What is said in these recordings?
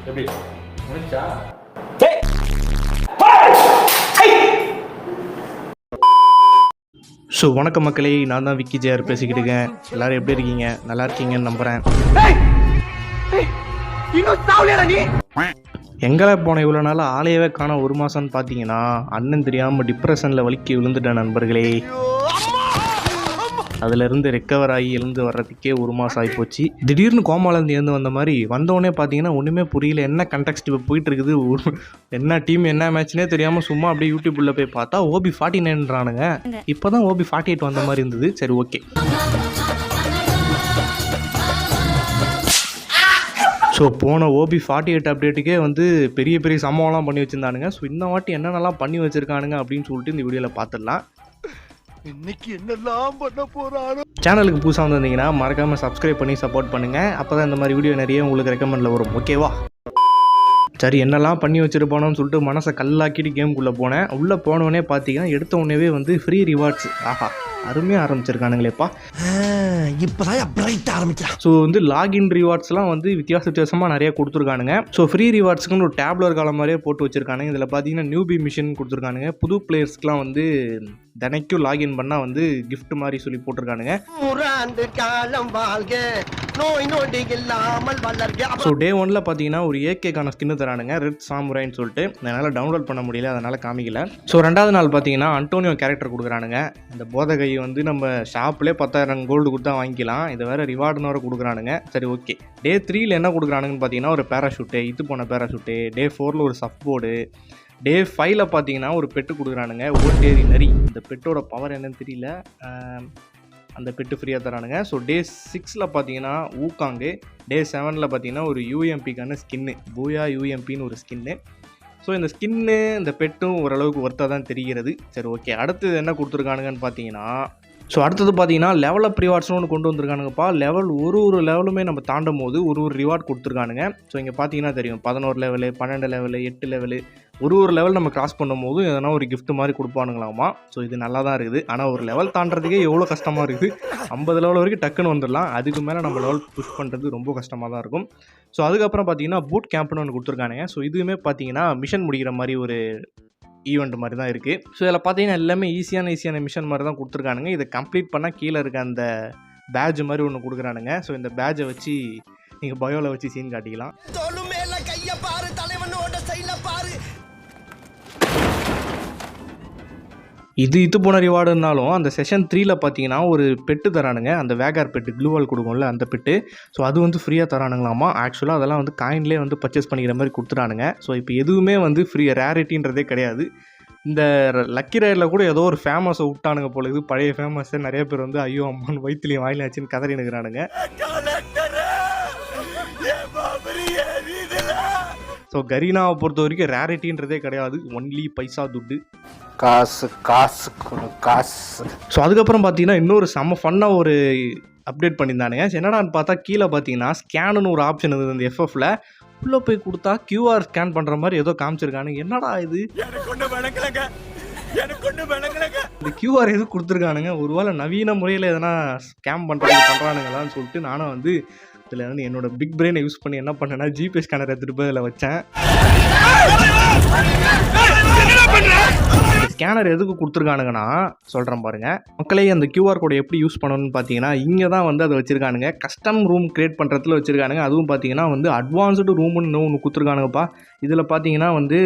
எப்படி முடிச்சா? ஸோ வணக்கம் மக்களே, நான் தான் விக்கி ஜேஆர் பேசிக்கிட்டு இருக்கேன். எல்லோரும் எப்படி இருக்கீங்க? நல்லா இருக்கீங்கன்னு நம்புகிறேன். எங்களை போன இவ்வளோ நாள் ஆளையவே காண ஒரு மாதம்னு பார்த்தீங்கன்னா அண்ணன் தெரியாமல் டிப்ரெஷனில் வலிக்கி விழுந்துட்டேன் நண்பர்களே. அதிலிருந்து ரெக்கவர் ஆகி எழுந்து வர்றதுக்கே ஒரு மாதம் ஆகிப்போச்சு. திடீர்னு கோமாலேருந்து எழுந்து வந்த மாதிரி வந்தவொடனே பார்த்தீங்கன்னா ஒன்றுமே புரியல. என்ன கண்டெக்ஸ்ட் இப்போ போயிட்டு இருக்குது, என்ன டீம் என்ன மேட்ச்னே தெரியாமல் சும்மா அப்படியே யூடியூப்பில் போய் பார்த்தா OB 49ன்றானுங்க. இப்போ தான் OB 48 வந்த மாதிரி இருந்தது. சரி, ஓகே. ஸோ போன OB 48 அப்டேட்டுக்கே வந்து பெரிய பெரிய சம்பவம்லாம் பண்ணி வச்சுருந்தானுங்க. ஸோ இந்த வாட்டி என்னென்னலாம் பண்ணி வச்சுருக்கானுங்க அப்படின்னு சொல்லிட்டு இந்த வீடியோவில் பார்த்துடலாம். இன்னைக்கு என்னெல்லாம் பண்ண போறானோ. சேனலுக்கு புதுசாக வந்திருந்தீங்கன்னா மறக்காமல் சப்ஸ்கிரைப் பண்ணி சப்போர்ட் பண்ணுங்கள். அப்போ தான் இந்த மாதிரி வீடியோ நிறைய உங்களுக்கு ரெக்கமெண்டில் வரும். ஓகேவா? சரி, என்னெல்லாம் பண்ணி வச்சுருப்பானோன்னு சொல்லிட்டு மனசை கல்லாக்கிட்டு கேமுக்குள்ளே போனேன். உள்ளே போனோடனே பார்த்தீங்கன்னா எடுத்த உடனே வந்து ஃப்ரீ ரிவார்ட்ஸ். ஆஹா, அருமையாக ஆரம்பிச்சிருக்கானுங்களேப்பா. இப்போதான் பிரைட் ஆரம்பிக்கிறான். ஸோ வந்து லாகின் ரிவார்ட்ஸ்லாம் வந்து வித்தியாசமாக நிறைய கொடுத்துருக்கானுங்க. ஸோ ஃப்ரீ ரிவார்ட்ஸ்க்குன்னு ஒரு டேப்லர் காலம் மாதிரியே போட்டு வச்சுருக்கானுங்க. இதில் பார்த்தீங்கன்னா நியூபி மிஷின் கொடுத்துருக்கானுங்க. புது பிளேயர்ஸ்க்குலாம் வந்து தினைக்கும் லாகின் பண்ணால் வந்து கிஃப்ட் மாதிரி சொல்லி போட்டிருக்கானுங்க. ஸோ டே 1ல் பார்த்தீங்கன்னா ஒரு AKக்கான ஸ்கின்னு தரானுங்க, ரெட் சாமுராயின்னு சொல்லிட்டு. அதனால் டவுன்லோட் பண்ண முடியல, அதனால் காமிக்கல. ஸோ 2வது நாள் பார்த்தீங்கன்னா அன்டோனியோ கேரக்டர் கொடுக்குறானுங்க. இந்த போதகை வந்து நம்ம ஷாப்லேயே 10,000 கோல்டு கொடுத்தா வாங்கிக்கலாம். இதை வேறு ரிவார்டுன்னு வேறு கொடுக்குறானுங்க. சரி, ஓகே. டே 3ல் என்ன கொடுக்குறானுங்கன்னு பார்த்தீங்கன்னா ஒரு பேராஷூட்டு, இது போன பேராஷூட்டு. டே 4ல் ஒரு சஃப் போர்டு. டே 5ல் பார்த்தீங்கன்னா ஒரு பெட்டு கொடுக்குறானுங்க, ஓட்டேரி நரி. இந்த பெட்டோட பவர் என்னன்னு தெரியல, அந்த பெட்டு ஃப்ரீயாக தரானுங்க. ஸோ டே 6ல் பார்த்தீங்கன்னா ஊக்காங்கு. டே 7ல் பார்த்தீங்கன்னா ஒரு UMPக்கான ஸ்கின்னு, பூயா UMPன்னு ஒரு ஸ்கின்னு. ஸோ இந்த ஸ்கின்னு இந்த பெட்டும் ஓரளவுக்கு ஒர்த்தாக தான் தெரிகிறது. சரி, ஓகே. அடுத்தது என்ன கொடுத்துருக்கானுங்கன்னு பார்த்தீங்கன்னா, ஸோ அடுத்தது பார்த்தீங்கன்னா லெவல் அப் ரிவார்ட்ஸ்னு ஒன்று கொண்டு வந்திருக்கானுங்கப்பா. லெவல் ஒரு லெவலுமே நம்ம தாண்டும் போது ஒரு ரிவார்ட் கொடுத்துருக்கானுங்க. ஸோ இங்கே பார்த்தீங்கன்னா தெரியும், 11 லெவலு, 12 லெவலு, 8 லெவலு. ஒரு லெவல் நம்ம கிராஸ் பண்ணும்போது எதனா ஒரு கிஃப்ட் மாதிரி கொடுப்பானுங்களாமா. ஸோ இது நல்லா தான் இருக்குது. ஆனால் ஒரு லெவல் தாண்டறதுக்கே எவ்வளோ கஷ்டமாக இருக்குது. 50 லெவல் வரைக்கும் டக்குன்னு வந்துடலாம். அதுக்கு மேலே நம்ம லெவல் புஷ் பண்ணுறது ரொம்ப கஷ்டமாக தான் இருக்கும். ஸோ அதுக்கப்புறம் பார்த்தீங்கன்னா பூட் கேம்ப்னு ஒன்று கொடுத்துருக்கானுங்க. ஸோ இதுவுமே பார்த்தீங்கன்னா மிஷன் முடிக்கிற மாதிரி ஒரு ஈவெண்ட் மாதிரி தான் இருக்குது. ஸோ இதில் பார்த்தீங்கன்னா எல்லாமே ஈஸியான மிஷன் மாதிரி தான் கொடுத்துருக்கானுங்க. இதை கம்ப்ளீட் பண்ணால் கீழே இருக்க அந்த பேட்ஜ் மாதிரி ஒன்று கொடுக்குறானுங்க. ஸோ இந்த பேட்ஜை வச்சு நீங்கள் பயோவில் வச்சு சீன் காட்டிக்கலாம். இது போன ரிவார்டுனாலும் அந்த செஷன் 3ல் பார்த்தீங்கன்னா ஒரு பெட்டு தரானுங்க. அந்த வேகார் பெட்டு, க்ளூவால் கொடுக்கும்ல அந்த பெட்டு. ஸோ அது வந்து ஃப்ரீயாக தரானுங்களாமா. ஆக்சுவலாக அதெல்லாம் வந்து காயின்லேயே வந்து பர்ச்சேஸ் பண்ணிக்கிற மாதிரி கொடுத்துறானுங்க. ஸோ இப்போ எதுவுமே வந்து ஃப்ரீ ரேரிட்டின்றதே கிடையாது. இந்த லக்கி ரேரில் கூட ஏதோ ஒரு ஃபேமஸை விட்டானுங்க போல. இது பழைய ஃபேமஸை நிறைய பேர் வந்து ஐயோ அம்மான்னு வயிற்றுலையும் வாயிலாச்சுன்னு கதறி நிற்கிறானுங்க. ஸோ கரீனாவை பொறுத்த வரைக்கும் ரேரிட்டின்றதே கிடையாது, ஒன்லி பைசா துட்டு, காசு காசு காசு. ஸோ அதுக்கப்புறம் பார்த்தீங்கன்னா இன்னொரு செம்ம ஃபன்னாக ஒரு அப்டேட் பண்ணியிருந்தானுங்க. என்னடான்னு பார்த்தா கீழே பார்த்தீங்கன்னா ஸ்கேனுன்னு ஒரு ஆப்ஷன் இருந்தது இந்த FFல. உள்ளே போய் கொடுத்தா QR ஸ்கேன் பண்ணுற மாதிரி ஏதோ காமிச்சிருக்கானுங்க. என்னடா இது, இந்த QR எது கொடுத்துருக்கானுங்க? ஒருவேளை நவீன முறையில் எதனா ஸ்கேம் பண்ணுறானுங்களான்னு சொல்லிட்டு நானும் வந்து இதில் வந்து என்னோட பிக் பிரெயினை யூஸ் பண்ணி என்ன பண்ணேன்னா ஜிபே ஸ்கேனர் எடுத்துகிட்டு போய் அதில் வச்சேன். ஸ்கேனர் எதுக்கு கொடுத்துருக்கானுங்கன்னா சொல்கிறேன் பாருங்கள் மக்களே. அந்த QR கோடை எப்படி யூஸ் பண்ணணும்னு பார்த்தீங்கன்னா இங்கே தான் வந்து அதை வச்சுருக்கானுங்க. கஸ்டம் ரூம் க்ரியேட் பண்ணுறதுல வச்சுருக்கானுங்க. அதுவும் பார்த்தீங்கன்னா வந்து அட்வான்ஸ்டு ரூம்னு ஒன்று கொடுத்துருக்கானுங்கப்பா. இதில் பார்த்தீங்கன்னா வந்து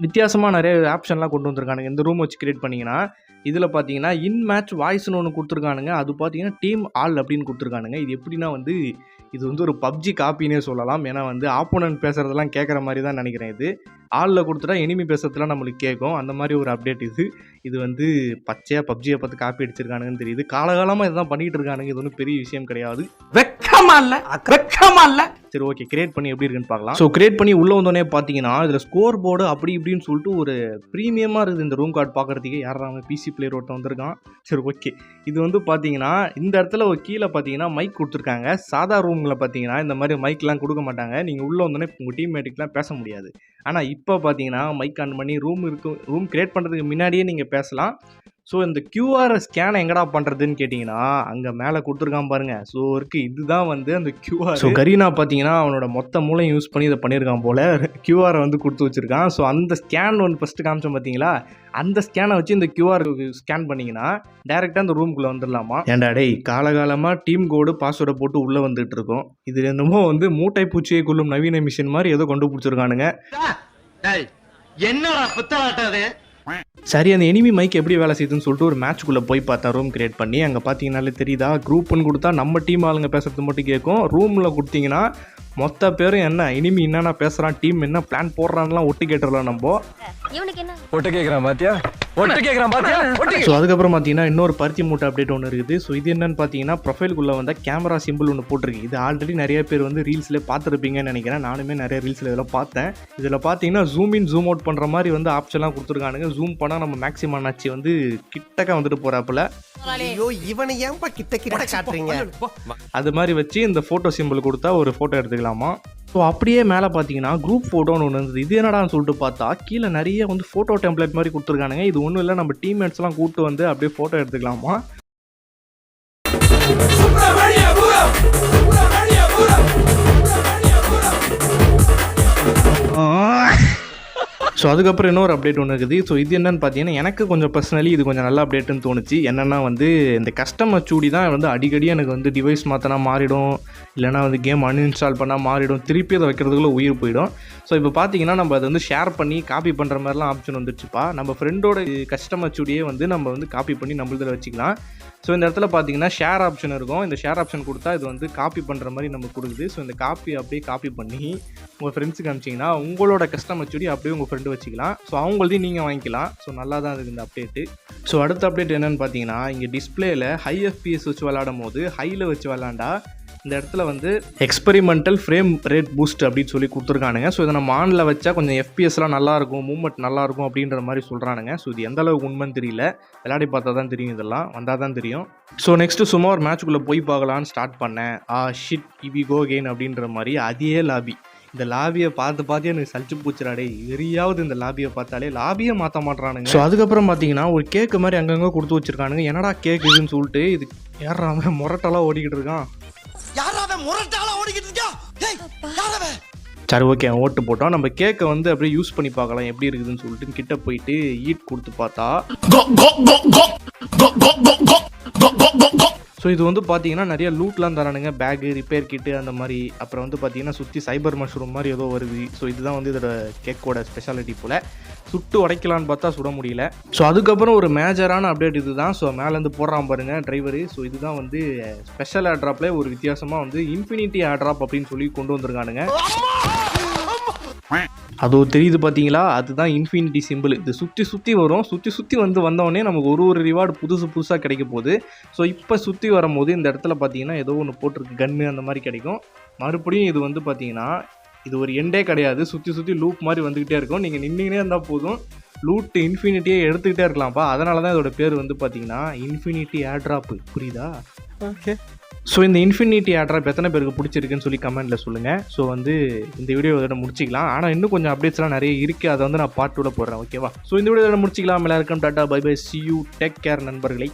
வித்தியாசமாக நிறைய ஆப்ஷன்லாம் கொண்டு வந்திருக்கானுங்க. இந்த ரூம் வச்சு க்ரியேட் பண்ணிங்கன்னா இதில் பார்த்தீங்கன்னா இன் மேட்ச் வாய்ஸ்னு ஒன்று கொடுத்துருக்கானுங்க. அது பார்த்தீங்கன்னா டீம் ஆல் அப்படின்னு கொடுத்துருக்கானுங்க. இது எப்படின்னா வந்து இது வந்து ஒரு PUBG காப்பினே சொல்லலாம். ஏன்னா வந்து ஆப்போனன்ட் பேசுகிறதெல்லாம் கேட்குற மாதிரி தான் நினைக்கிறேன். இது ஆளில் கொடுத்துட்டா எனிமி பேசுறதுலாம் நம்மளுக்கு கேட்கும். அந்த மாதிரி ஒரு அப்டேட் இது வந்து பச்சையாக PUBGயை பார்த்து காப்பி அடிச்சிருக்கானுங்கன்னு தெரியுது. காலகாலமாக இதுதான் பண்ணிகிட்டு இருக்கானுங்க. இது ஒன்றும் பெரிய விஷயம் கிடையாது. வெக்கமா இல்லை. சரி, ஓகே. கிரியேட் பண்ணி எப்படி இருக்குன்னு பார்க்கலாம். ஸோ கிரியேட் பண்ணி உள்ளே வந்தோடனே பார்த்தீங்கன்னா இதில் ஸ்கோர் போர்டு அப்படி இப்படின்னு சொல்லிட்டு ஒரு ப்ரீமியமாக இருக்குது இந்த ரூம் கார்டு பார்க்குறதுக்கு. யாராவது PC பிளேயர் ஒருத்தன் வந்திருக்கான். சரி, ஓகே. இது வந்து பார்த்தீங்கன்னா இந்த இடத்துல ஒரு கீழே பார்த்தீங்கன்னா மைக் கொடுத்துருக்காங்க. சாதா ரூமில் பார்த்தீங்கன்னா இந்த மாதிரி மைக்லாம் கொடுக்க மாட்டாங்க. நீங்கள் உள்ளே வந்தோடனே உங்கள் டீம்மேட்டுக்கெலாம் பேச முடியாது. ஆனால் இப்போ பார்த்தீங்கன்னா மைக் ஆன் பண்ணி ரூம் கிரியேட் பண்ணுறதுக்கு முன்னாடியே நீங்கள் பேசலாம். ஸோ இந்த கியூஆர் ஸ்கேனை எங்கடா பண்ணுறதுன்னு கேட்டிங்கன்னா அங்கே மேலே கொடுத்துருக்கான் பாருங்க. ஸோ இதுதான் வந்து அந்த கியூஆர். ஸோ கரீனா பார்த்தீங்கன்னா அவனோட மொத்த மூளையும் யூஸ் பண்ணி இதை பண்ணியிருக்கான் போல். கியூஆரை வந்து கொடுத்து வச்சுருக்கான். ஸோ அந்த ஸ்கேன் ஒன்று ஃபஸ்ட்டு காமிச்சோம் பார்த்தீங்களா, அந்த ஸ்கேனை வச்சு இந்த கியூஆர் ஸ்கேன் பண்ணிங்கன்னா டேரெக்டாக அந்த ரூமுக்குள்ளே வந்துடலாமா. ஏன்டா டேய், காலகாலமாக டீம் கோடு பாஸ்வேர்டை போட்டு உள்ளே வந்துட்டு இருக்கோம். இது என்னமோ வந்து மூட்டை பூச்சியை கொள்ளும் நவீன மிஷின் மாதிரி ஏதோ கண்டுபிடிச்சிருக்கானுங்க. என்னடா புத்தலாட்டாது. சரி, அந்த எனிமி மைக் எப்படி வேலை செய்யுதுன்னு சொல்லிட்டு ஒரு மேட்ச்க்குள்ளே போய் பார்த்தா ரூம் கிரியேட் பண்ணி அங்கே பார்த்தீங்கன்னாலே தெரியுதா, குரூப்னு கொடுத்தா நம்ம டீம் ஆளுங்க பேசுறது மட்டும் கேட்கும். ரூமில் கொடுத்தீங்கன்னா மொத்த பேரும் என்ன இனிமி என்னென்ன பேசுகிறான், டீம் என்ன பிளான் போடுறான்லாம் ஒட்டு கேட்டுடலாம் நம்ம. ஒட்டு கேட்குறான் பாத்தியா, ஒட்டு கேட்குறான் பாத்தியா. ஸோ அதுக்கப்புறம் பார்த்தீங்கன்னா இன்னொரு பருத்தி மூட்டை அப்டேட் ஒன்று இருக்குது. ஸோ இது என்னன்னு பார்த்தீங்கன்னா ப்ரொஃபைலுக்குள்ளே வந்து கேமரா சிம்பிள் ஒன்று போட்டிருக்கு. இது ஆல்ரெடி நிறைய பேர் வந்து ரீல்ஸில் பார்த்துருப்பீங்கன்னு நினைக்கிறேன். நானுமே நிறைய ரீல்ஸில் இதெல்லாம் பார்த்தேன். இதில் பார்த்தீங்கன்னா ஜூம் இன் ஜூம் அவுட் பண்ணுற மாதிரி வந்து ஆப்ஷன்லாம் கொடுத்துருக்கானுங்க. ஜூம் பண்ணால் நம்ம மேக்ஸிமம் ஆச்சு வந்து கிட்டக்க வந்துட்டு போகிறாப்புல. ஐயோ, இவனை ஏன்பா கிட்ட கிட்ட காட்டுறீங்க. அது மாதிரி வச்சு இந்த ஃபோட்டோ சிம்பிள் கொடுத்தா ஒரு ஃபோட்டோ எடுத்துக்கலாமா. ஸோ அப்படியே மேலே பார்த்தீங்கன்னா குரூப் ஃபோட்டோன்னு ஒன்று இருந்தது. இது என்னடான்னு சொல்லிட்டு பார்த்தா கீழே நிறைய வந்து ஃபோட்டோ டெம்ப்ளேட் மாதிரி கொடுத்துருக்கானுங்க. இது ஒன்றும் இல்லை, நம்ம டீம்மேட்ஸ்லாம் கூப்பிட்டு வந்து அப்படியே ஃபோட்டோ எடுத்துக்கலாமா. ஸோ அதுக்கப்புறம் இன்னொரு அப்டேட் ஒன்று இருக்குது. ஸோ இது என்னன்னு பார்த்தீங்கன்னா எனக்கு கொஞ்சம் பர்சனலி இது கொஞ்சம் நல்ல அப்டேட்டுன்னு தோணுச்சு. என்னென்னா வந்து இந்த கஸ்டமர் சூடி தான் வந்து அடிக்கடி எனக்கு வந்து டிவைஸ் மாற்றினா மாறிடும், இல்லைனா வந்து கேம் அன்இன்ஸ்டால் பண்ணால் மாறிடும், திருப்பி அதை வைக்கிறதுக்குள்ள உயிர் போயிடும். ஸோ இப்போ பார்த்தீங்கன்னா நம்ம அதை வந்து ஷேர் பண்ணி காப்பி பண்ணுற மாதிரிலாம் ஆப்ஷன் வந்துடுச்சுப்பா. நம்ம ஃப்ரெண்டோட கஸ்டமர் சூடியே வந்து நம்ம வந்து காப்பி பண்ணி நம்மளதில் வச்சுக்கலாம். ஸோ இந்த இடத்துல பார்த்தீங்கன்னா ஷேர் ஆப்ஷன் இருக்கும். இந்த ஷேர் ஆப்ஷன் கொடுத்தா இது வந்து காப்பி பண்ணுற மாதிரி நமக்கு கொடுக்குது. ஸோ இந்த காப்பி அப்படியே காப்பி பண்ணி உங்கள் ஃப்ரெண்ட்ஸுக்கு அனுப்பிச்சிங்கன்னா உங்களோட கஸ்டமர் சூடி அப்படியே உங்கள் ஃப்ரெண்டு வச்சுக்கலாம். ஸோ அவங்கள்தையும் நீங்கள் வாங்கிக்கலாம். ஸோ நல்லா தான் இருக்குது இந்த அப்டேட்டு. ஸோ அடுத்த அப்டேட் என்னென்னு பார்த்தீங்கன்னா இங்கே டிஸ்பிளேயில் ஹை எஃப்பிஎஸ் வச்சு விளாடும் போது ஹையில் வச்சு விளாண்டா இந்த இடத்துல வந்து எக்ஸ்பெரிமெண்டல் ஃப்ரேம் ரேட் பூஸ்ட் அப்படின்னு சொல்லி கொடுத்துருக்கானுங்க. ஸோ இதை நம்ம ஆனில் வச்சா கொஞ்சம் எஃப்பிஎஸ்லாம் நல்லாயிருக்கும், மூவ்மெண்ட் நல்லாயிருக்கும் அப்படின்ற மாதிரி சொல்கிறானுங்க. ஸோ இது எந்த அளவுக்கு உண்மைன்னு தெரியல, விளையாடி பார்த்தா தான் தெரியும், இதெல்லாம் வந்தால் தான் தெரியும். ஸோ நெக்ஸ்ட்டு சும்மா ஒரு மேட்ச்சுக்குள்ளே போய் பார்க்கலான்னு ஸ்டார்ட் பண்ணேன். ஷிட் இவி கோ கெயின் அப்படின்ற மாதிரி அதே லாபி. இந்த லாபியை பார்த்து எனக்கு சலிச்சு பூச்சிடாடே, எரியாவது இந்த லாபியை பார்த்தாலே லாபியை மாற்ற மாட்டுறானுங்க. ஸோ அதுக்கப்புறம் பார்த்தீங்கன்னா ஒரு கேக்கு மாதிரி அங்கங்கே கொடுத்து வச்சிருக்கானுங்க. என்னடா கேக் இதுன்னு சொல்லிட்டு இது ஏறாம முரட்டெல்லாம் ஓடிக்கிட்டு இருக்கான். சரி ஓகே, ஓட்டு போட்டோம். நம்ம கேக்கை வந்து அப்படியே யூஸ் பண்ணி பார்க்கலாம் எப்படி இருக்குதுன்னு சொல்லிட்டு கிட்ட போயிட்டு ஈட் கொடுத்து பார்த்தா ஸோ இது வந்து பார்த்தீங்கன்னா நிறைய லூட்லாம் தரானுங்க, பேகு, ரிப்பேர் கிட்டு அந்த மாதிரி. அப்புறம் வந்து பார்த்தீங்கன்னா சுற்றி சைபர் மஷ்ரூம் மாதிரி ஏதோ வருது. ஸோ இதுதான் வந்து இதோட கேக்கோட ஸ்பெஷாலிட்டி போல். சுட்டு உடைக்கலான்னு பார்த்தா சுட முடியல. ஸோ அதுக்கப்புறம் ஒரு மேஜரான அப்டேட் இது தான். ஸோ மேலேருந்து போடுறான் பாருங்கள் டிரைவரு. ஸோ இதுதான் வந்து ஸ்பெஷல் ஏர்ட்ராப்பில் ஒரு வித்தியாசமாக வந்து இன்ஃபினிட்டி ஏர்ட்ராப் அப்படின்னு சொல்லி கொண்டு வந்திருக்கானுங்க. அது தெரியுது பார்த்தீங்களா, அதுதான் இன்ஃபினிட்டி சிம்பிள். இது சுற்றி வரும். சுற்றி வந்தோடனே நமக்கு ஒரு ரிவார்டு புதுசாக கிடைக்க போகுது. ஸோ இப்போ சுற்றி வரும்போது இந்த இடத்துல பார்த்தீங்கன்னா ஏதோ ஒன்று போட்டிருக்கு, கன்று அந்த மாதிரி கிடைக்கும். மறுபடியும் இது வந்து பார்த்தீங்கன்னா இது ஒரு எண்டே கிடையாது, சுற்றி லூப் மாதிரி வந்துக்கிட்டே இருக்கும். நீங்கள் நின்றுக்கிட்டே இருந்தால் போதும், லூட் இன்ஃபினிட்டியே எடுத்துக்கிட்டே இருக்கலாம்ப்பா. அதனால தான் இதோட பேர் வந்து பார்த்தீங்கன்னா இன்ஃபினிட்டி ஏர்ட்ராப்பு. புரியுதா? ஓகே. ஸோ இந்த இன்ஃபினிட்டி ஏர்ட்ராப் எத்தனை பேருக்கு பிடிச்சிருக்குன்னு சொல்லி கமெண்ட்டில் சொல்லுங்கள். ஸோ வந்து இந்த வீடியோ இதோட முடிச்சிக்கலாம். ஆனால் இன்னும் கொஞ்சம் அப்டேட்ஸ்லாம் நிறைய இருக்குது, அதை வந்து நான் பார்ட் 2ல போடுறேன். ஓகேவா? ஸோ இந்த வீடியோ இதோட முடிச்சிக்கலாம். எல்லாருக்கும் டாட்டா, bye bye, see you, take care நண்பர்களை.